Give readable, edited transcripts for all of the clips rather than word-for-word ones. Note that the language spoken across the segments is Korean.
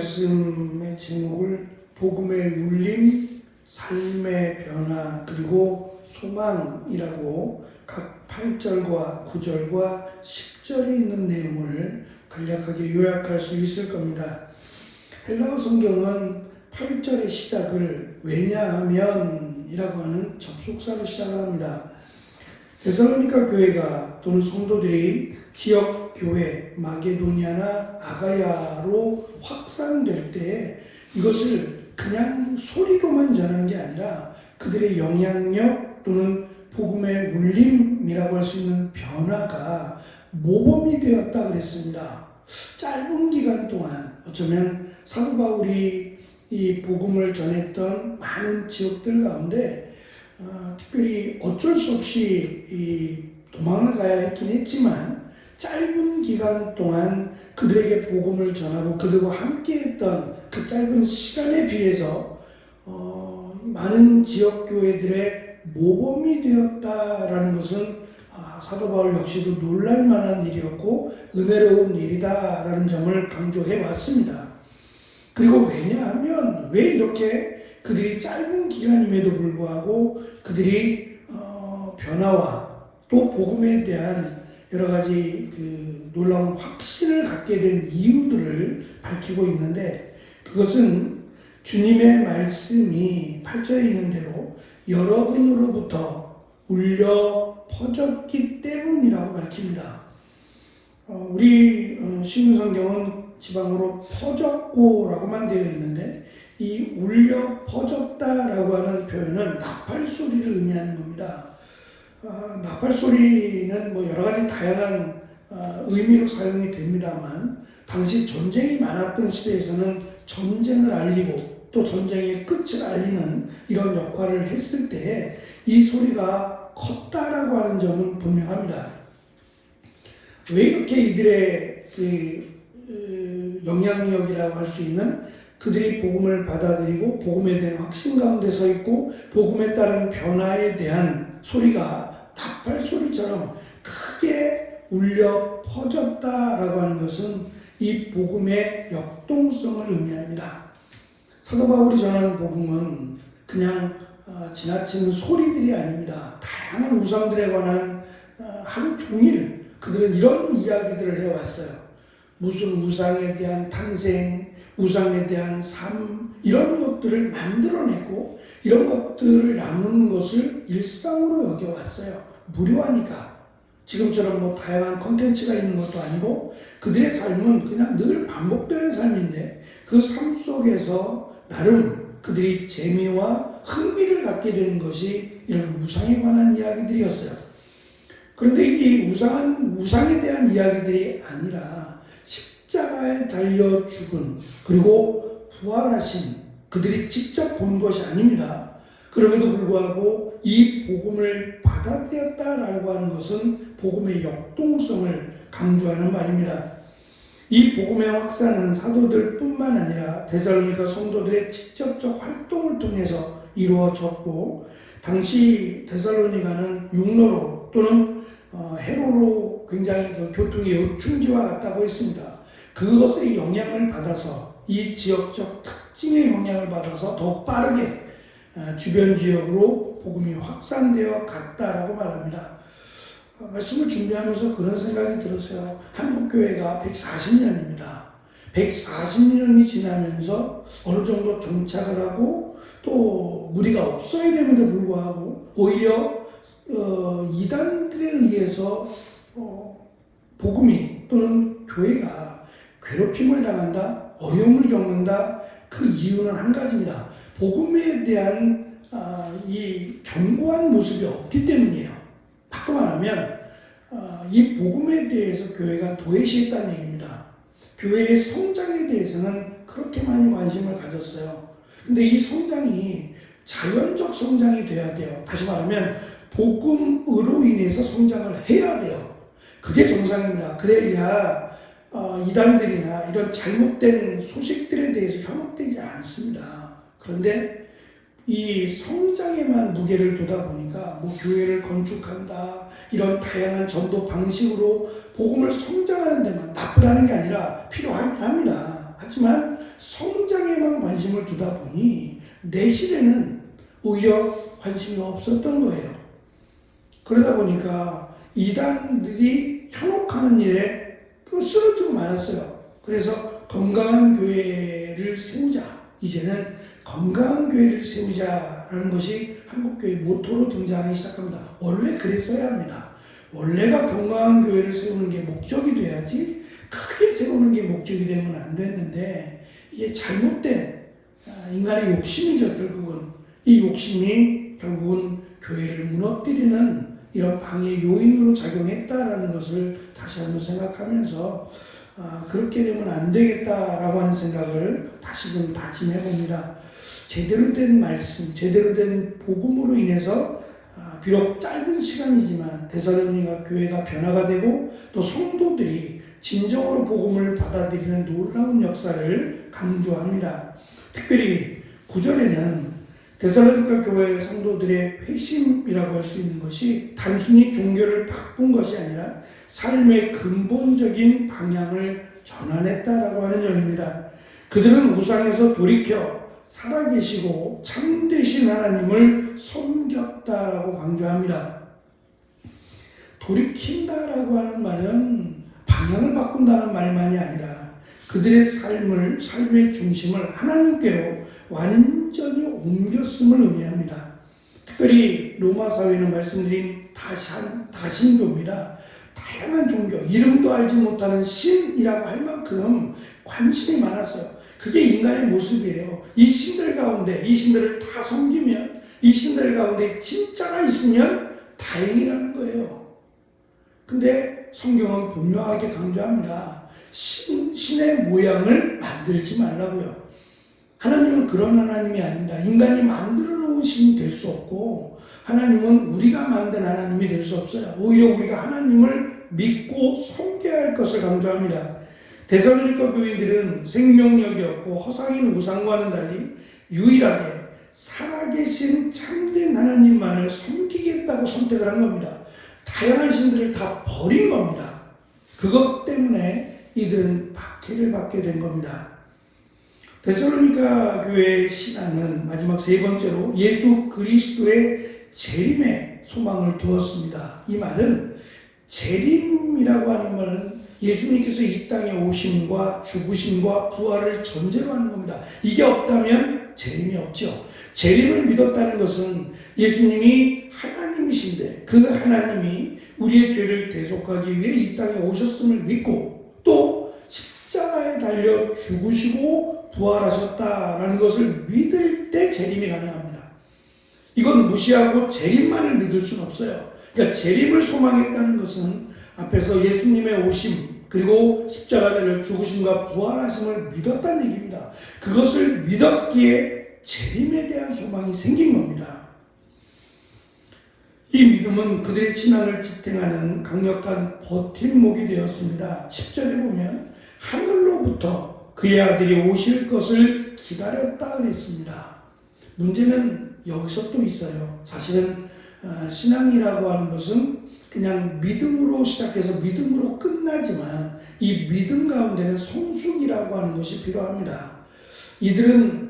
말씀의 제목을 복음의 울림, 삶의 변화, 그리고 소망이라고 각 8절과 9절과 10절에 있는 내용을 간략하게 요약할 수 있을 겁니다. 헬라어 성경은 8절의 시작을 왜냐하면 이라고 하는 접속사로 시작합니다. 데살로니가 교회가 또는 성도들이 지역 교회 마게도니아나 아가야로 확산될 때 이것을 그냥 소리로만 전한 게 아니라 그들의 영향력 또는 복음의 울림이라고 할 수 있는 변화가 모범이 되었다 그랬습니다. 짧은 기간 동안 어쩌면 사도 바울이 이 복음을 전했던 많은 지역들 가운데 특별히 어쩔 수 없이 도망을 가야 했긴 했지만 짧은 기간 동안 그들에게 복음을 전하고 그들과 함께했던 그 짧은 시간에 비해서 많은 지역 교회들의 모범이 되었다라는 것은 사도 바울 역시도 놀랄 만한 일이었고 은혜로운 일이다라는 점을 강조해 왔습니다. 그리고 왜냐하면 왜 이렇게 그들이 짧은 기간임에도 불구하고 그들이 변화와 또 복음에 대한 여러 가지 그 놀라운 확신을 갖게 된 이유들을 밝히고 있는데 그것은 주님의 말씀이 8절에 있는 대로 여러분으로부터 울려 퍼졌기 때문이라고 밝힙니다. 우리 신약성경은 지방으로 퍼졌고라고만 되어 있는데 이 울려 퍼졌다라고 하는 표현은 나팔 소리를 의미하는 겁니다. 나팔 소리는 뭐 여러 가지 다양한 의미로 사용이 됩니다만 당시 전쟁이 많았던 시대에서는 전쟁을 알리고 또 전쟁의 끝을 알리는 이런 역할을 했을 때 이 소리가 컸다라고 하는 점은 분명합니다. 왜 이렇게 이들의 영향력이라고 할 수 있는 그들이 복음을 받아들이고 복음에 대한 확신 가운데 서 있고 복음에 따른 변화에 대한 소리가 나팔 소리처럼 크게 울려 퍼졌다라고 하는 것은 이 복음의 역동성을 의미합니다. 사도 바울이 전하는 복음은 그냥 지나치는 소리들이 아닙니다. 다양한 우상들에 관한 하루 종일 그들은 이런 이야기들을 해왔어요. 무슨 우상에 대한 탄생, 우상에 대한 삶 이런 것들을 만들어내고 이런 것들을 나누는 것을 일상으로 여겨왔어요. 무료하니까. 지금처럼 뭐 다양한 콘텐츠가 있는 것도 아니고 그들의 삶은 그냥 늘 반복되는 삶인데 그 삶 속에서 나름 그들이 재미와 흥미를 갖게 되는 것이 이런 우상에 관한 이야기들이었어요. 그런데 이 우상에 대한 이야기들이 아니라 십자가에 달려 죽은 그리고 부활하신 그들이 직접 본 것이 아닙니다. 그럼에도 불구하고 이 복음을 받아들였다라고 하는 것은 복음의 역동성을 강조하는 말입니다. 이 복음의 확산은 사도들 뿐만 아니라 데살로니가 성도들의 직접적 활동을 통해서 이루어졌고 당시 데살로니가는 육로로 또는 해로로 굉장히 교통의 요충지와 같다고 했습니다. 그것의 영향을 받아서 이 지역적 특징의 영향을 받아서 더 빠르게 주변 지역으로 복음이 확산되어 갔다라고 말합니다. 말씀을 준비하면서 그런 생각이 들었어요. 한국교회가 140년입니다. 140년이 지나면서 어느 정도 정착을 하고 또 무리가 없어야 됨에도 불구하고 오히려 이단들에 의해서 복음이 또는 교회가 괴롭힘을 당한다, 어려움을 겪는다. 그 이유는 한 가지입니다. 복음에 대한 이 견고한 모습이 없기 때문이에요. 바꿔 말하면 이 복음에 대해서 교회가 도외시했다는 얘기입니다. 교회의 성장에 대해서는 그렇게 많이 관심을 가졌어요. 근데 이 성장이 자연적 성장이 돼야 돼요. 다시 말하면 복음으로 인해서 성장을 해야 돼요. 그게 정상입니다. 그래야 이단들이나 이런 잘못된 소식들에 대해서 현혹되지 않습니다. 그런데 이 성장에만 무게를 두다 보니까 뭐 교회를 건축한다 이런 다양한 전도 방식으로 복음을 성장하는 데만 나쁘다는 게 아니라 필요하긴 합니다. 하지만 성장에만 관심을 두다 보니 내실에는 오히려 관심이 없었던 거예요. 그러다 보니까 이단들이 현혹하는 일에 쓰러지고 말았어요. 그래서 건강한 교회를 세우자, 이제는 건강한 교회를 세우자라는 것이 한국교회 모토로 등장하기 시작합니다. 원래 그랬어야 합니다. 원래가 건강한 교회를 세우는 게 목적이 돼야지 크게 세우는 게 목적이 되면 안 됐는데, 이게 잘못된 인간의 욕심이죠. 결국은 이 욕심이 결국은 교회를 무너뜨리는 이런 방해 요인으로 작용했다라는 것을 다시 한번 생각하면서 그렇게 되면 안 되겠다라고 하는 생각을 다시금 다짐해 봅니다. 제대로 된 말씀, 제대로 된 복음으로 인해서 비록 짧은 시간이지만 데살로니가 교회가 변화가 되고 또 성도들이 진정으로 복음을 받아들이는 놀라운 역사를 강조합니다. 특별히 9절에는 데살로니가 교회의 성도들의 회심이라고 할 수 있는 것이 단순히 종교를 바꾼 것이 아니라 삶의 근본적인 방향을 전환했다라고 하는 점입니다. 그들은 우상에서 돌이켜 살아계시고 참되신 하나님을 섬겼다라고 강조합니다. 돌이킨다라고 하는 말은 방향을 바꾼다는 말만이 아니라 그들의 삶의 중심을 하나님께로 완전히 옮겼음을 의미합니다. 특별히 로마 사회는 말씀드린 다신교입니다. 다양한 종교, 이름도 알지 못하는 신이라고 할 만큼 관심이 많았어요. 그게 인간의 모습이에요. 이 신들 가운데, 이 신들을 다 섬기면, 이 신들 가운데 진짜가 있으면 다행이라는 거예요. 근데 성경은 분명하게 강조합니다. 신의 모양을 만들지 말라고요. 하나님은 그런 하나님이 아닙니다. 인간이 만들어 놓은 신이 될 수 없고, 하나님은 우리가 만든 하나님이 될 수 없어요. 오히려 우리가 하나님을 믿고 섬겨야 할 것을 강조합니다. 데살로니가 교인들은 생명력이 없고 허상인 우상과는 달리 유일하게 살아계신 참된 하나님만을 섬기겠다고 선택을 한 겁니다. 다양한 신들을 다 버린 겁니다. 그것 때문에 이들은 박해를 받게 된 겁니다. 데살로니가 교회의 신앙은 마지막 세 번째로 예수 그리스도의 재림에 소망을 두었습니다. 이 말은 재림이라고 하는 말은 예수님께서 이 땅에 오심과 죽으심과 부활을 전제로 하는 겁니다. 이게 없다면 재림이 없죠. 재림을 믿었다는 것은 예수님이 하나님이신데 그 하나님이 우리의 죄를 대속하기 위해 이 땅에 오셨음을 믿고 또 십자가에 달려 죽으시고 부활하셨다라는 것을 믿을 때 재림이 가능합니다. 이건 무시하고 재림만을 믿을 수는 없어요. 그러니까 재림을 소망했다는 것은 앞에서 예수님의 오심 그리고 십자가 달려 죽으심과 부활하심을 믿었다는 얘기입니다. 그것을 믿었기에 재림에 대한 소망이 생긴 겁니다. 이 믿음은 그들의 신앙을 지탱하는 강력한 버팀목이 되었습니다. 10절에 보면 하늘로부터 그의 아들이 오실 것을 기다렸다 그랬습니다. 문제는 여기서 또 있어요. 사실은 신앙이라고 하는 것은 그냥 믿음으로 시작해서 믿음으로 끝나지만 이 믿음 가운데는 성숙이라고 하는 것이 필요합니다. 이들은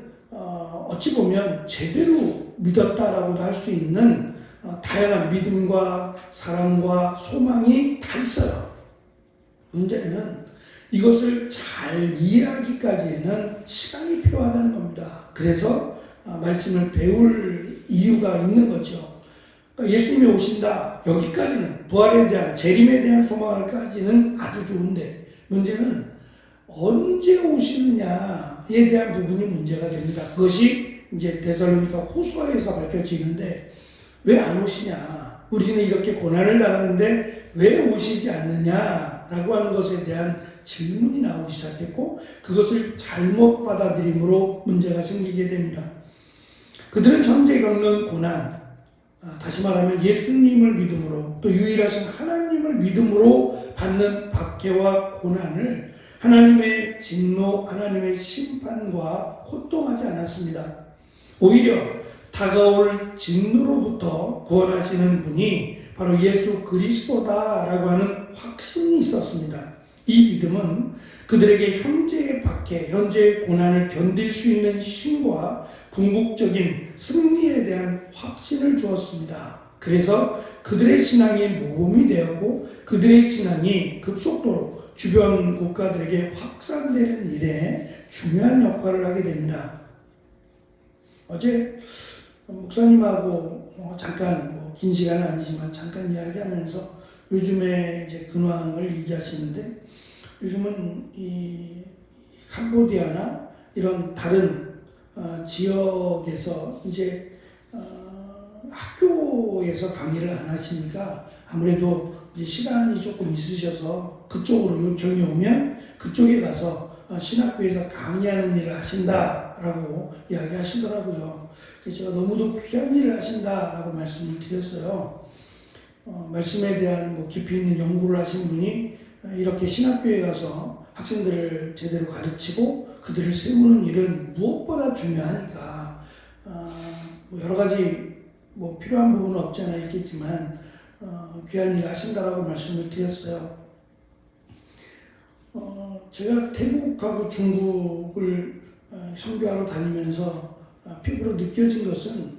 어찌 보면 제대로 믿었다라고도 할 수 있는 다양한 믿음과 사랑과 소망이 다 있어요. 문제는 이것을 잘 이해하기까지는 시간이 필요하다는 겁니다. 그래서 말씀을 배울 이유가 있는 거죠. 예수님이 오신다. 여기까지는 부활에 대한 재림에 대한 소망을까지는 아주 좋은데 문제는 언제 오시느냐에 대한 부분이 문제가 됩니다. 그것이 이제 데살로니가 후서에서 밝혀지는데 왜 안 오시냐? 우리는 이렇게 고난을 당하는데 왜 오시지 않느냐라고 하는 것에 대한 질문이 나오기 시작했고 그것을 잘못 받아들임으로 문제가 생기게 됩니다. 그들은 현재 겪는 고난, 다시 말하면 예수님을 믿음으로 또 유일하신 하나님을 믿음으로 받는 박해와 고난을 하나님의 진노, 하나님의 심판과 호통하지 않았습니다. 오히려 다가올 진노로부터 구원하시는 분이 바로 예수 그리스도다라고 하는 확신이 있었습니다. 이 믿음은 그들에게 현재의 박해, 현재의 고난을 견딜 수 있는 힘과 궁극적인 승리에 대한 확신을 주었습니다. 그래서 그들의 신앙이 모범이 되었고 그들의 신앙이 급속도로 주변 국가들에게 확산되는 일에 중요한 역할을 하게 됩니다. 어제 목사님하고 잠깐 긴 시간은 아니지만 잠깐 이야기하면서 요즘에 이제 근황을 얘기하시는데 요즘은 이 캄보디아나 이런 다른 지역에서 이제 학교에서 강의를 안 하시니까 아무래도 이제 시간이 조금 있으셔서 그쪽으로 요청이 오면 그쪽에 가서 신학교에서 강의하는 일을 하신다라고 이야기하시더라고요. 그래서 제가 너무도 귀한 일을 하신다라고 말씀을 드렸어요. 말씀에 대한 깊이 있는 연구를 하신 분이 이렇게 신학교에 가서 학생들을 제대로 가르치고 그들을 세우는 일은 무엇보다 중요하니까 여러 가지 필요한 부분은 없지 않아 있겠지만 귀한 일을 하신다라고 말씀을 드렸어요. 제가 태국하고 중국을 선교하러 다니면서 피부로 느껴진 것은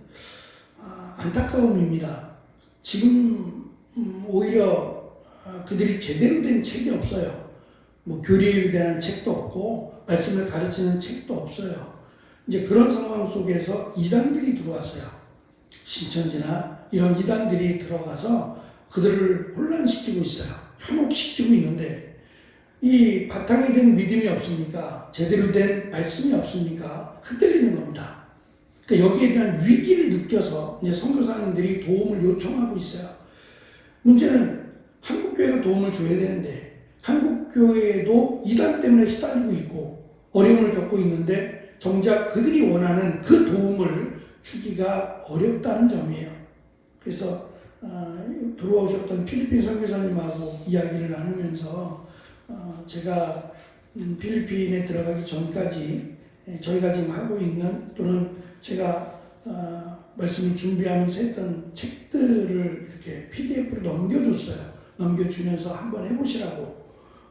안타까움입니다. 지금 오히려 그들이 제대로 된 책이 없어요. 교리에 대한 책도 없고 말씀을 가르치는 책도 없어요. 이제 그런 상황 속에서 이단들이 들어왔어요. 신천지나 이런 이단들이 들어가서 그들을 혼란시키고 있어요. 현혹시키고 있는데 이 바탕이 된 믿음이 없으니까 제대로 된 말씀이 없으니까 흩갈리는 겁니다. 그러니까 여기에 대한 위기를 느껴서 이제 선교사님들이 도움을 요청하고 있어요. 문제는 한국교회가 도움을 줘야 되는데 한국교회도 이단 때문에 시달리고 있고 어려움을 겪고 있는데 정작 그들이 원하는 그 도움을 주기가 어렵다는 점이에요. 그래서 들어오셨던 필리핀 선교사님하고 이야기를 나누면서 제가 필리핀에 들어가기 전까지 저희가 지금 하고 있는 또는 제가 말씀을 준비하면서 했던 책들을 이렇게 PDF로 넘겨줬어요. 넘겨주면서 한번 해보시라고.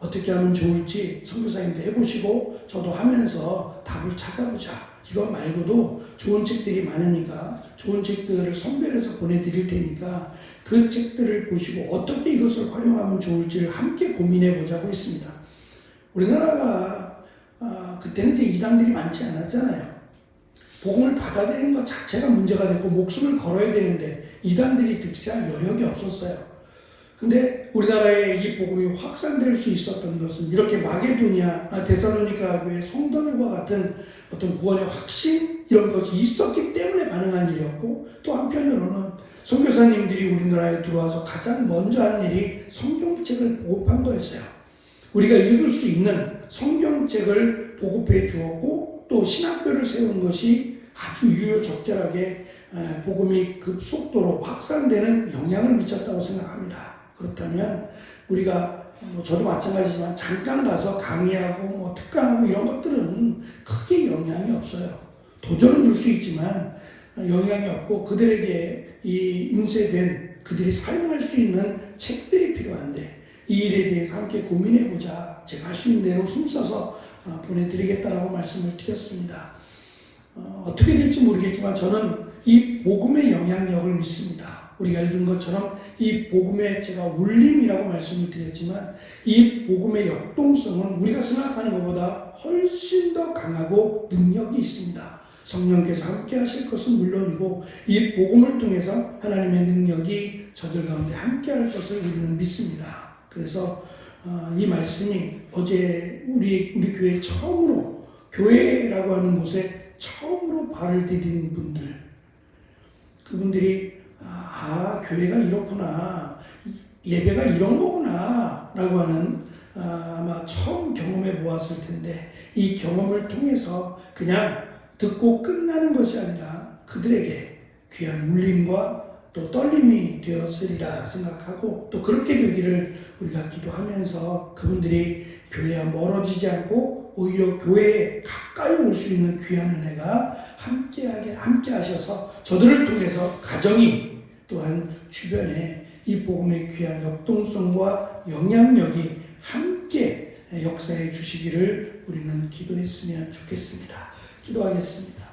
어떻게 하면 좋을지 선교사님도 해보시고 저도 하면서 답을 찾아보자. 이거 말고도 좋은 책들이 많으니까 좋은 책들을 선별해서 보내드릴 테니까 그 책들을 보시고 어떻게 이것을 활용하면 좋을지를 함께 고민해 보자고 했습니다. 우리나라가 그때는 이제 이단들이 많지 않았잖아요. 복음을 받아들이는 것 자체가 문제가 됐고 목숨을 걸어야 되는데 이단들이 득세할 여력이 없었어요. 근데 우리나라에 이 복음이 확산될 수 있었던 것은 이렇게 마게도니아, 데살로니가 교회 성도들과 같은 어떤 구원의 확신 이런 것이 있었기 때문에 가능한 일이었고 또 한편으로는 선교사님들이 우리나라에 들어와서 가장 먼저 한 일이 성경책을 보급한 거였어요. 우리가 읽을 수 있는 성경책을 보급해 주었고 또 신학교를 세운 것이 아주 유효적절하게 복음이 급속도로 확산되는 영향을 미쳤다고 생각합니다. 그렇다면 우리가 저도 마찬가지지만 잠깐 가서 강의하고 특강하고 이런 것들은 크게 영향이 없어요. 도전은 줄 수 있지만 영향이 없고 그들에게 이 인쇄된 그들이 사용할 수 있는 책들이 필요한데 이 일에 대해서 함께 고민해보자. 제가 할 수 있는 대로 힘써서 보내드리겠다라고 말씀을 드렸습니다. 어떻게 될지 모르겠지만 저는 이 복음의 영향력을 믿습니다. 우리가 읽은 것처럼 이 복음의 제가 울림이라고 말씀을 드렸지만 이 복음의 역동성은 우리가 생각하는 것보다 훨씬 더 강하고 능력이 있습니다. 성령께서 함께 하실 것은 물론이고 이 복음을 통해서 하나님의 능력이 저들 가운데 함께 할 것을 우리는 믿습니다. 그래서 이 말씀이 어제 우리 교회 처음으로 교회라고 하는 곳에 처음으로 발을 디딘 분들 그분들이 교회가 이렇구나 예배가 이런 거구나 라고 하는 아마 처음 경험해 보았을 텐데 이 경험을 통해서 그냥 듣고 끝나는 것이 아니라 그들에게 귀한 울림과 또 떨림이 되었으리라 생각하고 또 그렇게 되기를 우리가 기도하면서 그분들이 교회와 멀어지지 않고 오히려 교회에 가까이 올 수 있는 귀한 은혜가 함께 하셔서 저들을 통해서 가정이 또한 주변에 이 복음의 귀한 역동성과 영향력이 함께 역사해 주시기를 우리는 기도했으면 좋겠습니다. 기도하겠습니다.